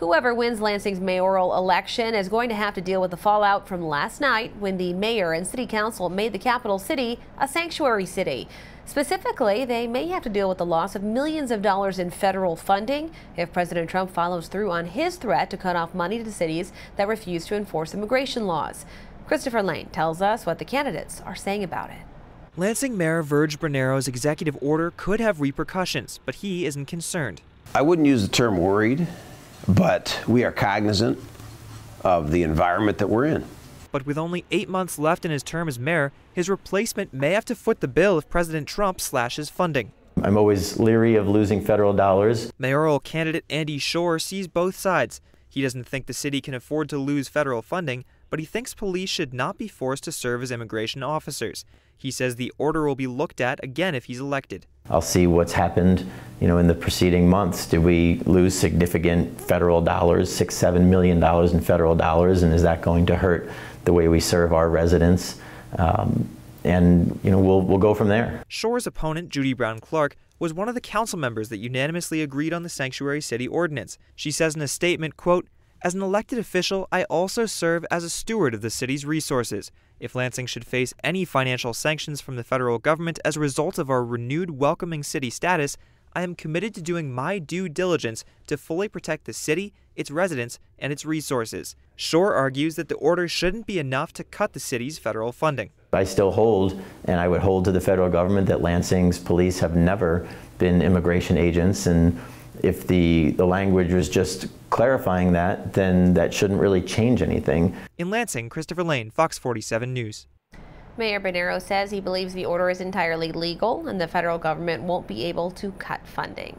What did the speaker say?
Whoever wins Lansing's mayoral election is going to have to deal with the fallout from last night when the mayor and city council made the capital city a sanctuary city. Specifically, they may have to deal with the loss of millions of dollars in federal funding if President Trump follows through on his threat to cut off money to cities that refuse to enforce immigration laws. Christopher Lane tells us what the candidates are saying about it. Lansing Mayor Bernero's executive order could have repercussions, but he isn't concerned. I wouldn't use the term worried, but we are cognizant of the environment that we're in. But with only 8 months left in his term as mayor, his replacement may have to foot the bill if President Trump slashes funding. I'm always leery of losing federal dollars. Mayoral candidate Andy Shore sees both sides. He doesn't think the city can afford to lose federal funding, but he thinks police should not be forced to serve as immigration officers. He says the order will be looked at again if he's elected. I'll see what's happened, in the preceding months. Did we lose significant federal dollars, $6-7 million in federal dollars, and is that going to hurt the way we serve our residents? We'll go from there. Shore's opponent, Judy Brown Clark, was one of the council members that unanimously agreed on the sanctuary city ordinance. She says in a statement, quote, "As an elected official, I also serve as a steward of the city's resources. If Lansing should face any financial sanctions from the federal government as a result of our renewed welcoming city status, I am committed to doing my due diligence to fully protect the city, its residents, and its resources." Shore argues that the order shouldn't be enough to cut the city's federal funding. I still hold, and I would hold to the federal government, that Lansing's police have never been immigration agents, and if the language was just clarifying that, then that shouldn't really change anything. In Lansing, Christopher Lane, Fox 47 News. Mayor Bernero says he believes the order is entirely legal and the federal government won't be able to cut funding.